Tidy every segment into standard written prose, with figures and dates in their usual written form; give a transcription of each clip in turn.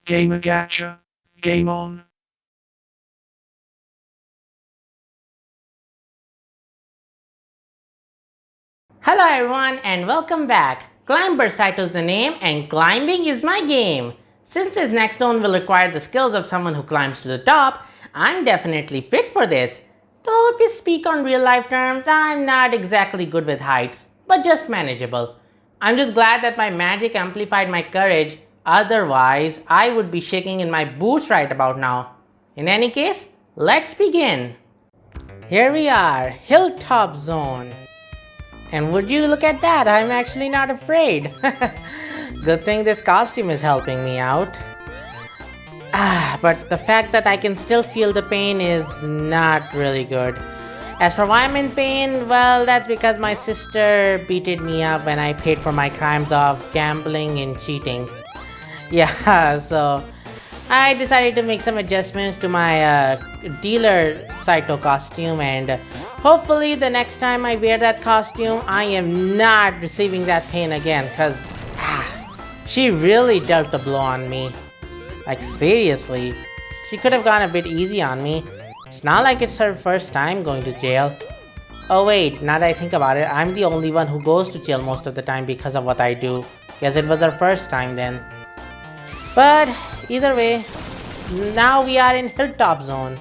Gamer Gacha. Game on. Hello everyone and welcome back. Climber Saito is the name and climbing is my game. Since this next zone will require the skills of someone who climbs to the top, I'm definitely fit for this. Though if we speak on real life terms, I'm not exactly good with heights, but just manageable. I'm just glad that my magic amplified my courage, otherwise I would be shaking in my boots right about now. In any case, let's begin. Here we are, Hilltop Zone. And would you look at that, I'm actually not afraid. Good thing this costume is helping me out. But the fact that I can still feel the pain is not really good. As for why I'm in pain, well, that's because my sister beated me up when I paid for my crimes of gambling and cheating. Yeah, so I decided to make some adjustments to my dealer Saito costume, and hopefully the next time I wear that costume, I am not receiving that pain again, cause she really dealt a blow on me. Like seriously, she could have gone a bit easy on me. It's not like it's her first time going to jail. Oh wait, now that I think about it, I'm the only one who goes to jail most of the time because of what I do. Guess it was her first time then. But either way, now we are in Hilltop Zone.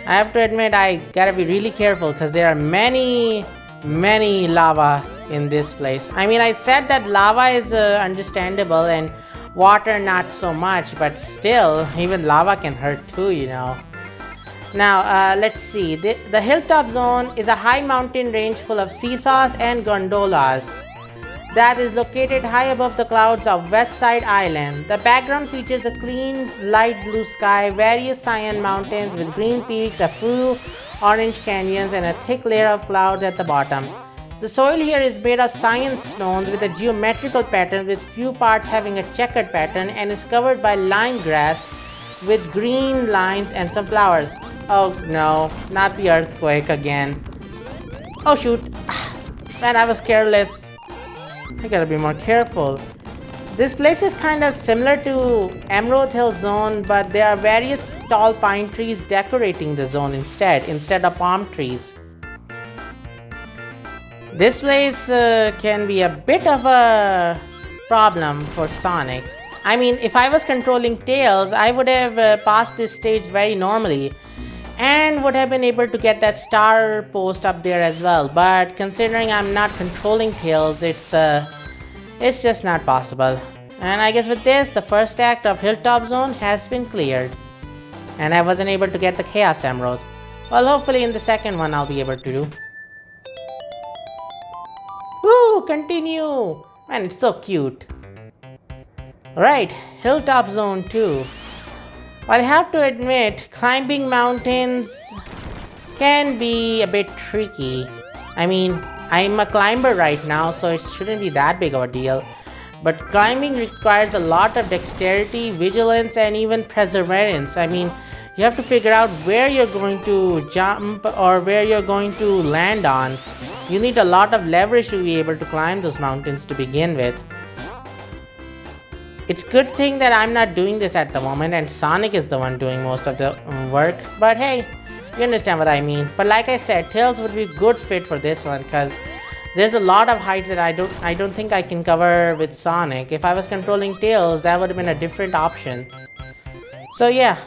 I have to admit I gotta be really careful because there are many lava in this place. I mean, I said that lava is understandable and water not so much, but still, even lava can hurt too, you know. Now, let's see. The Hilltop Zone is a high mountain range full of seesaws and gondolas that is located high above the clouds of West Side Island. The background features a clean, light blue sky, various cyan mountains with green peaks, a few orange canyons, and a thick layer of clouds at the bottom. The soil here is made of cyan stones with a geometrical pattern with few parts having a checkered pattern and is covered by lime grass with green lines and some flowers. Oh no, not the earthquake again. Oh shoot, man, I was careless. I gotta be more careful. This place is kinda similar to Emerald Hill Zone, but there are various tall pine trees decorating the zone instead of palm trees. This place can be a bit of a problem for Sonic. I mean, if I was controlling Tails, I would have passed this stage very normally and would have been able to get that star post up there as well. But considering I'm not controlling Tails, it's just not possible. And I guess with this, the first act of Hilltop Zone has been cleared. And I wasn't able to get the Chaos Emeralds. Well, hopefully in the second one I'll be able to do. Woo! Continue! Man, it's so cute. Alright, Hilltop Zone 2. Well, I have to admit, climbing mountains can be a bit tricky. I mean, I'm a climber right now, so it shouldn't be that big of a deal. But climbing requires a lot of dexterity, vigilance, and even perseverance. I mean, you have to figure out where you're going to jump or where you're going to land on. You need a lot of leverage to be able to climb those mountains to begin with. It's a good thing that I'm not doing this at the moment and Sonic is the one doing most of the work. But hey, you understand what I mean. But like I said, Tails would be a good fit for this one because there's a lot of heights that I don't think I can cover with Sonic. If I was controlling Tails, that would have been a different option. So yeah.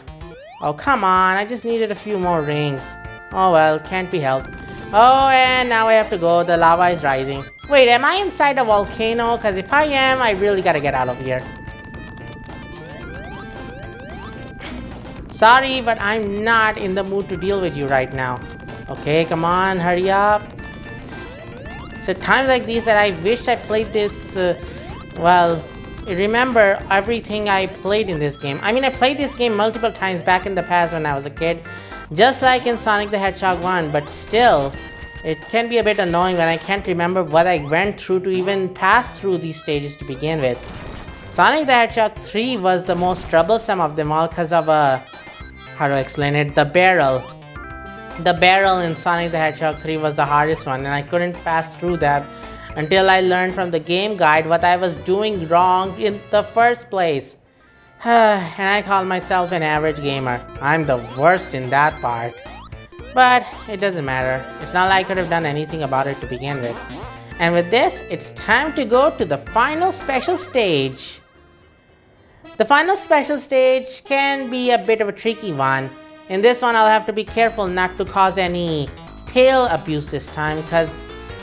Oh come on, I just needed a few more rings. Oh well, can't be helped. Oh, and now I have to go. The lava is rising. Wait, am I inside a volcano? Because if I am, I really gotta get out of here. Sorry, but I'm not in the mood to deal with you right now. Okay, come on, hurry up. So times like these that I wish I played this, remember everything I played in this game. I mean, I played this game multiple times back in the past when I was a kid. Just like in Sonic the Hedgehog 1, but still, it can be a bit annoying when I can't remember what I went through to even pass through these stages to begin with. Sonic the Hedgehog 3 was the most troublesome of them all because of how to explain it? The barrel. The barrel in Sonic the Hedgehog 3 was the hardest one and I couldn't pass through that until I learned from the game guide what I was doing wrong in the first place. And I call myself an average gamer. I'm the worst in that part. But it doesn't matter. It's not like I could have done anything about it to begin with. And with this, it's time to go to the final special stage. The final special stage can be a bit of a tricky one. In this one, I'll have to be careful not to cause any tail abuse this time, because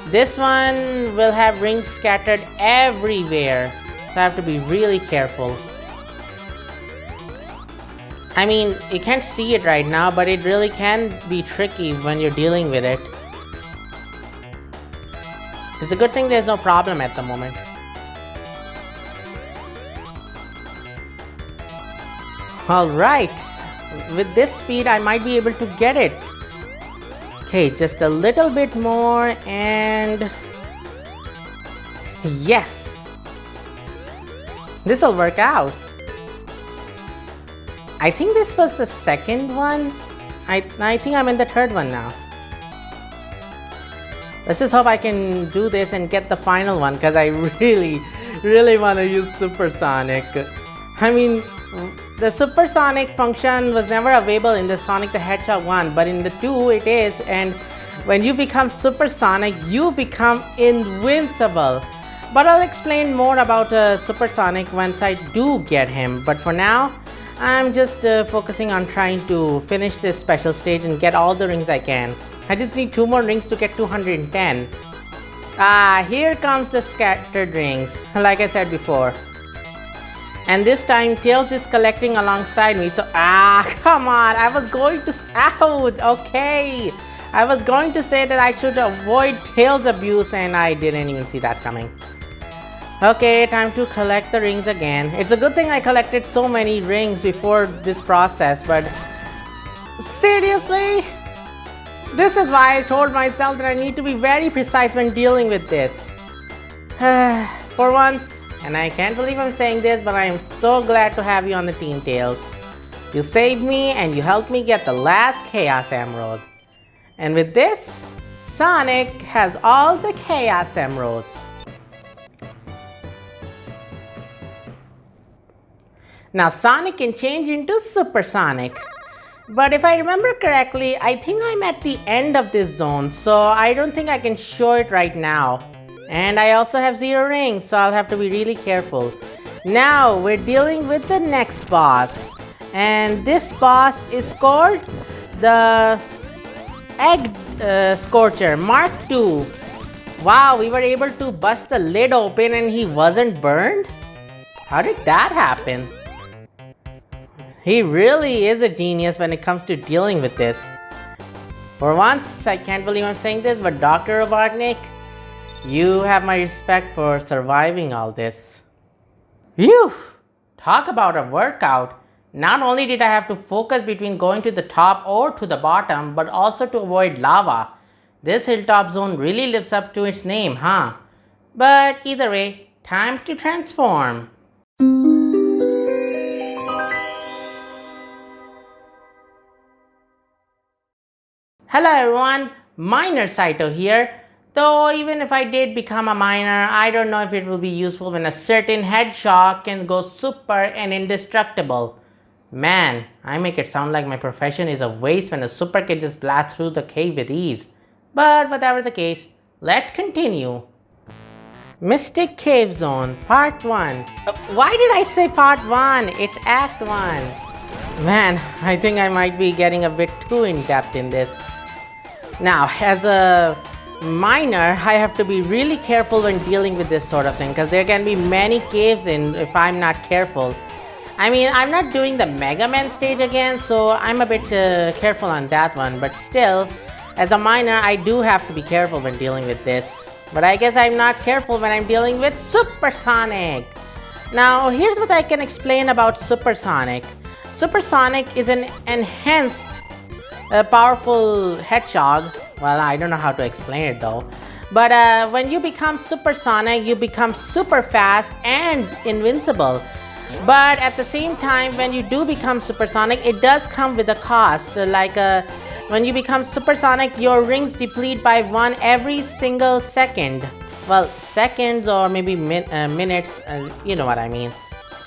this one will have rings scattered everywhere. So I have to be really careful. I mean, you can't see it right now, but it really can be tricky when you're dealing with it. It's a good thing there's no problem at the moment. Alright, with this speed I might be able to get it. Okay, just a little bit more and... Yes! This'll work out. I think this was the second one. I think I'm in the third one now. Let's just hope I can do this and get the final one, because I really want to use Supersonic. I mean, the Supersonic function was never available in the Sonic the Hedgehog 1, but in the 2 it is, and when you become Supersonic, you become invincible. But I'll explain more about Supersonic once I do get him, but for now, I'm just focusing on trying to finish this special stage and get all the rings I can. I just need 2 more rings to get 210. Here comes the scattered rings, like I said before. And this time, Tails is collecting alongside me, so come on, I was going to, ouch, okay. I was going to say that I should avoid Tails abuse, and I didn't even see that coming. Okay, time to collect the rings again. It's a good thing I collected so many rings before this process, but seriously? This is why I told myself that I need to be very precise when dealing with this. For once, and I can't believe I'm saying this, but I am so glad to have you on the team, Tails. You saved me and you helped me get the last Chaos Emerald. And with this, Sonic has all the Chaos Emeralds. Now Sonic can change into Supersonic. But if I remember correctly, I think I'm at the end of this zone, so I don't think I can show it right now. And I also have 0 rings, so I'll have to be really careful. Now we're dealing with the next boss. And this boss is called the Scorcher Mark II. Wow, we were able to bust the lid open and he wasn't burned? How did that happen? He really is a genius when it comes to dealing with this. For once, I can't believe I'm saying this, but Dr. Robotnik, you have my respect for surviving all this. Phew! Talk about a workout. Not only did I have to focus between going to the top or to the bottom, but also to avoid lava. This Hilltop zone really lives up to its name, huh? But either way, time to transform. Hello everyone, Miner Saito here. Though even if I did become a miner, I don't know if it will be useful when a certain Hedgehog can go super and indestructible. Man, I make it sound like my profession is a waste when a super can just blast through the cave with ease. But whatever the case, let's continue. Mystic Cave Zone, Part 1. Why did I say Part 1? It's Act 1. Man, I think I might be getting a bit too in-depth in this. Now, as a miner, I have to be really careful when dealing with this sort of thing, because there can be many caves in if I'm not careful. I mean, I'm not doing the Mega Man stage again, so I'm a bit careful on that one, but still, as a miner, I do have to be careful when dealing with this. But I guess I'm not careful when I'm dealing with Supersonic. Now, here's what I can explain about Supersonic. Supersonic is an enhanced powerful hedgehog. Well, I don't know how to explain it though. But when you become Supersonic, you become super fast and invincible. But at the same time, when you do become Supersonic, it does come with a cost. When you become Supersonic, your rings deplete by 1 every single second. Well, seconds or maybe minutes, you know what I mean.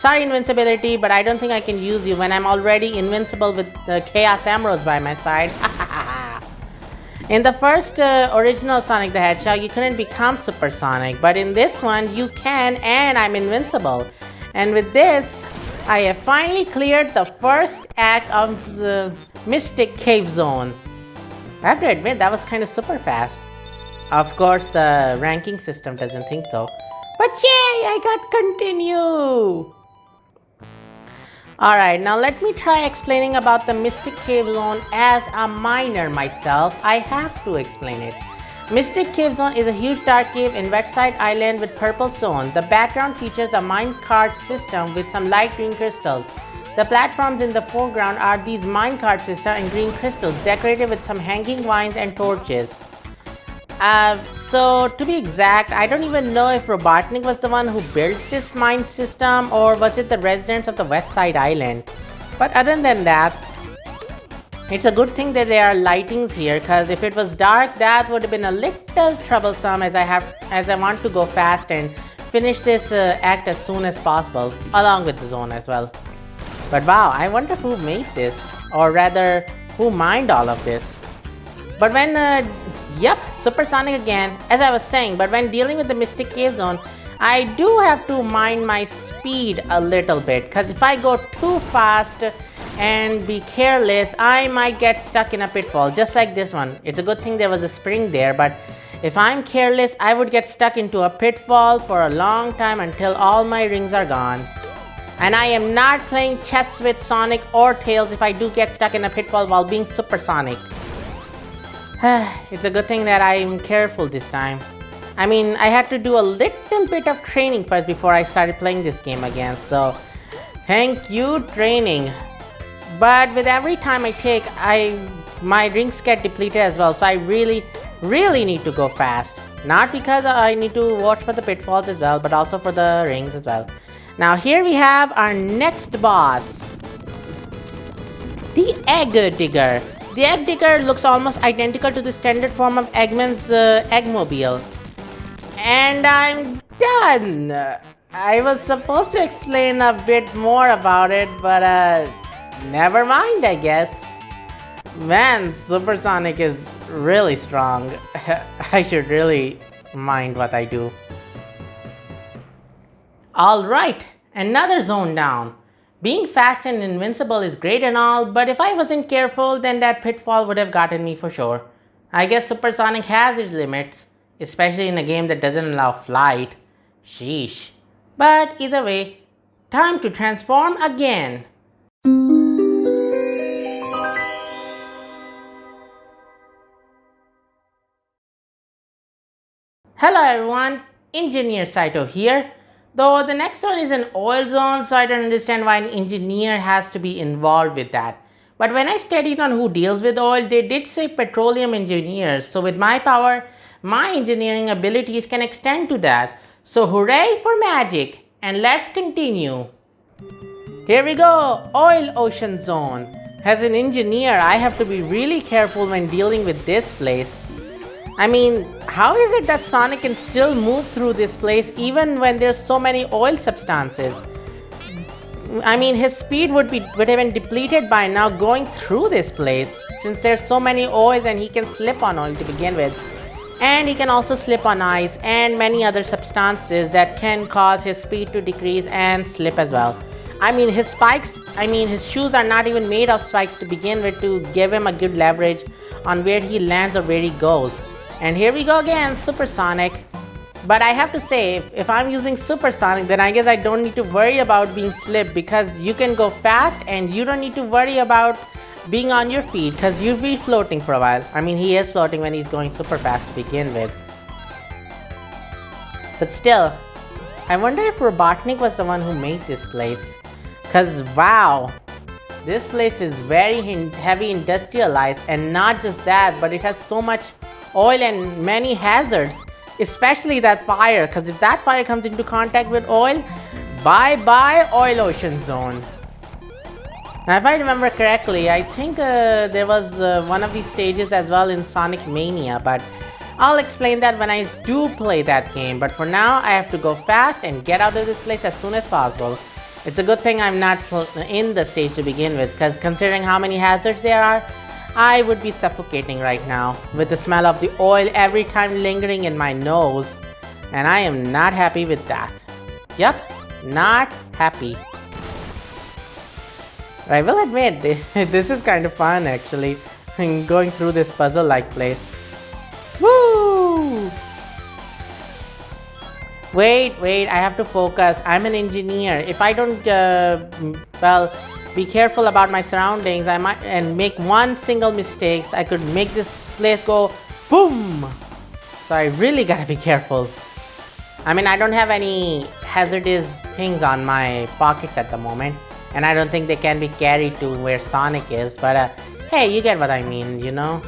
Sorry, invincibility, but I don't think I can use you when I'm already invincible with the Chaos Emeralds by my side. In the first original Sonic the Hedgehog, you couldn't become Supersonic, but in this one, you can, and I'm invincible. And with this, I have finally cleared the first act of the Mystic Cave Zone. I have to admit, that was kind of super fast. Of course, the ranking system doesn't think so. But yay, I got continue! Alright, now let me try explaining about the Mystic Cave Zone as a miner myself. I have to explain it. Mystic Cave Zone is a huge dark cave in Westside Island with purple stone. The background features a minecart system with some light green crystals. The platforms in the foreground are these minecart system and green crystals decorated with some hanging vines and torches. So to be exact, I don't even know if Robotnik was the one who built this mine system or was it the residents of the West Side Island. But other than that, it's a good thing that there are lightings here, because if it was dark, that would have been a little troublesome as I want to go fast and finish this act as soon as possible, along with the zone as well. But wow, I wonder who made this, or rather, who mined all of this. But when, yep, Supersonic again, as I was saying, but when dealing with the Mystic Cave Zone, I do have to mind my speed a little bit, because if I go too fast and be careless, I might get stuck in a pitfall, just like this one. It's a good thing there was a spring there, but if I'm careless, I would get stuck into a pitfall for a long time until all my rings are gone. And I am not playing chess with Sonic or Tails if I do get stuck in a pitfall while being Supersonic. It's a good thing that I'm careful this time. I mean, I had to do a little bit of training first before I started playing this game again, so thank you, training. But with every time I take, my rings get depleted as well, so I really need to go fast. Not because I need to watch for the pitfalls as well, but also for the rings as well. Now here we have our next boss, the Egg Digger. The Egg Digger looks almost identical to the standard form of Eggman's Eggmobile. And I'm done! I was supposed to explain a bit more about it, but never mind, I guess. Man, Supersonic is really strong. I should really mind what I do. Alright, another zone down. Being fast and invincible is great and all, but if I wasn't careful, then that pitfall would have gotten me for sure. I guess Supersonic has its limits, especially in a game that doesn't allow flight. Sheesh. But either way, time to transform again. Hello everyone, Engineer Saito here. Though the next one is an oil zone, so I don't understand why an engineer has to be involved with that. But when I studied on who deals with oil, they did say petroleum engineers. So with my power, my engineering abilities can extend to that. So hooray for magic! And let's continue. Here we go, Oil Ocean Zone. As an engineer, I have to be really careful when dealing with this place. I mean, how is it that Sonic can still move through this place even when there's so many oil substances? I mean, his speed would have been depleted by now going through this place, since there's so many oils and he can slip on oil to begin with. And he can also slip on ice and many other substances that can cause his speed to decrease and slip as well. I mean, his shoes are not even made of spikes to begin with to give him a good leverage on where he lands or where he goes. And here we go again, Supersonic. But I have to say, if I'm using Supersonic, then I guess I don't need to worry about being slipped, because you can go fast and you don't need to worry about being on your feet, because you'll be floating for a while. I mean, he is floating when he's going super fast to begin with. But still, I wonder if Robotnik was the one who made this place. Because wow, this place is very heavy industrialized, and not just that, but it has so much oil and many hazards, especially that fire, because if that fire comes into contact with oil, bye bye Oil Ocean Zone. Now if I remember correctly, I think there was one of these stages as well in Sonic Mania, but I'll explain that when I do play that game. But for now, I have to go fast and get out of this place as soon as possible. It's a good thing I'm not in the stage to begin with, because considering how many hazards there are, I would be suffocating right now with the smell of the oil every time lingering in my nose, and I am not happy with that. Yep, not happy. I will admit, this is kind of fun actually, going through this puzzle-like place. Woo! Wait, I have to focus. I'm an engineer. If I don't, be careful about my surroundings, I might and make one single mistake, I could make this place go boom. So I really gotta be careful. I mean, I don't have any hazardous things on my pockets at the moment, and I don't think they can be carried to where Sonic is, but hey, you get what I mean, you know?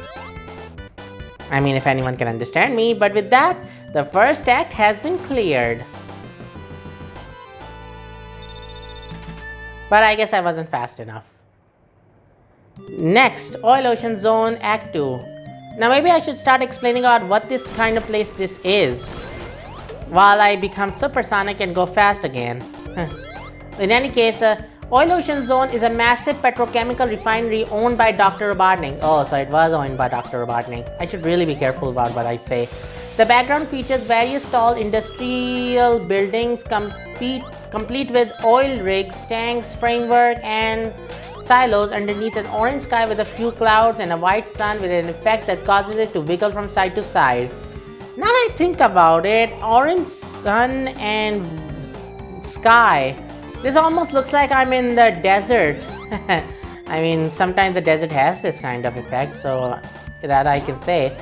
I mean, if anyone can understand me, but with that, the first act has been cleared. But I guess I wasn't fast enough. Next, Oil Ocean Zone Act 2. Now maybe I should start explaining about what this kind of place this is, while I become supersonic and go fast again. In any case, Oil Ocean Zone is a massive petrochemical refinery owned by Dr. Robotnik. Oh, so it was owned by Dr. Robotnik. I should really be careful about what I say. The background features various tall industrial buildings complete with oil rigs, tanks, framework, and silos underneath an orange sky with a few clouds and a white sun with an effect that causes it to wiggle from side to side. Now that I think about it, orange sun and sky, this almost looks like I'm in the desert. I mean, sometimes the desert has this kind of effect, so that I can say.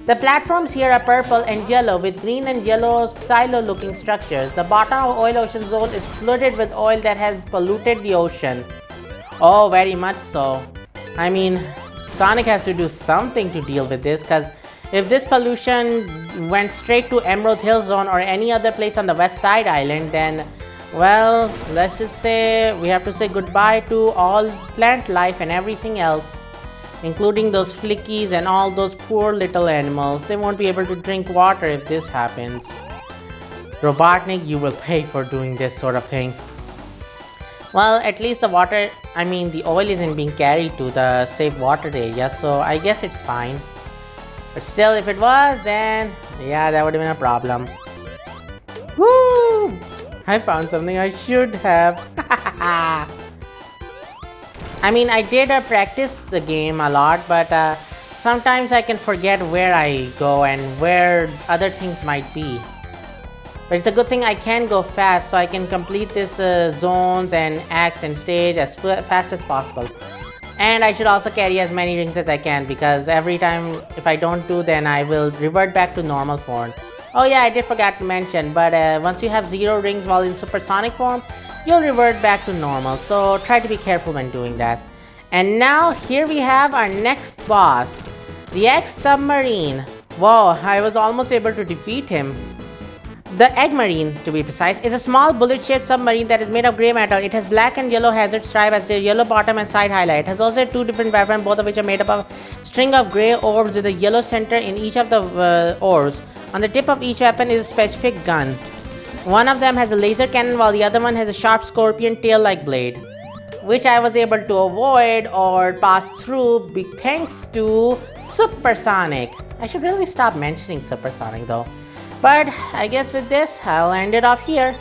The platforms here are purple and yellow with green and yellow silo-looking structures. The bottom of Oil Ocean Zone is flooded with oil that has polluted the ocean. Oh, very much so. I mean, Sonic has to do something to deal with this, because if this pollution went straight to Emerald Hill Zone or any other place on the West Side Island, then, well, let's just say we have to say goodbye to all plant life and everything else, including those flickies and all those poor little animals. They won't be able to drink water if this happens. Robotnik, you will pay for doing this sort of thing. Well, at least the oil isn't being carried to the safe water area, so I guess it's fine. But still, if it was, then yeah, that would have been a problem. Woo! I found something I should have. I mean, I did practice the game a lot, but sometimes I can forget where I go and where other things might be. But it's a good thing I can go fast, so I can complete this zones and acts and stage as fast as possible. And I should also carry as many rings as I can, because every time if I don't do, then I will revert back to normal form. Oh yeah, I did forget to mention, but once you have 0 rings while in supersonic form, you'll revert back to normal, so try to be careful when doing that. And now here we have our next boss, the X-Submarine. Whoa, I was almost able to defeat him. The Egg Marine, to be precise, is a small bullet-shaped submarine that is made of grey metal. It has black and yellow hazard stripe as the yellow bottom and side highlight. It has also 2 different weapons, both of which are made up of a string of grey orbs with a yellow center in each of the orbs. On the tip of each weapon is a specific gun. One of them has a laser cannon while the other one has a sharp scorpion tail-like blade, which I was able to avoid or pass through thanks to Supersonic. I should really stop mentioning Supersonic though. But I guess with this, I'll end it off here.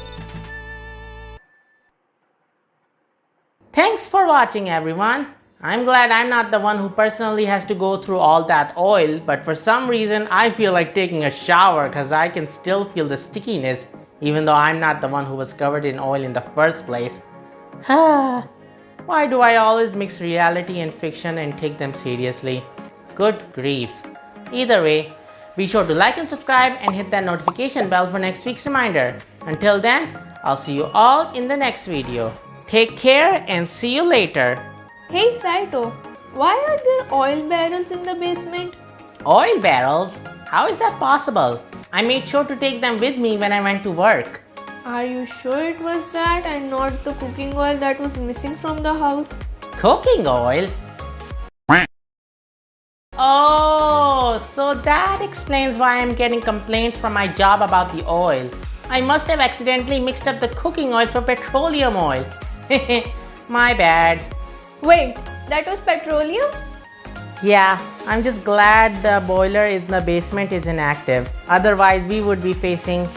Thanks for watching, everyone. I'm glad I'm not the one who personally has to go through all that oil, but for some reason I feel like taking a shower because I can still feel the stickiness, even though I'm not the one who was covered in oil in the first place. Why do I always mix reality and fiction and take them seriously? Good grief. Either way, be sure to like and subscribe and hit that notification bell for next week's reminder. Until then, I'll see you all in the next video. Take care and see you later. Hey Saito, why are there oil barrels in the basement? Oil barrels? How is that possible? I made sure to take them with me when I went to work. Are you sure it was that and not the cooking oil that was missing from the house? Cooking oil? Oh, so that explains why I'm getting complaints from my job about the oil. I must have accidentally mixed up the cooking oil for petroleum oil. My bad. Wait, that was petroleum? Yeah, I'm just glad the boiler in the basement is inactive. Otherwise, we would be facing.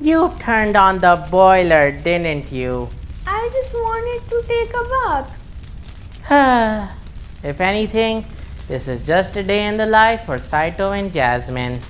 You turned on the boiler, didn't you? I just wanted to take a bath. If anything, this is just a day in the life for Saito and Jasmine.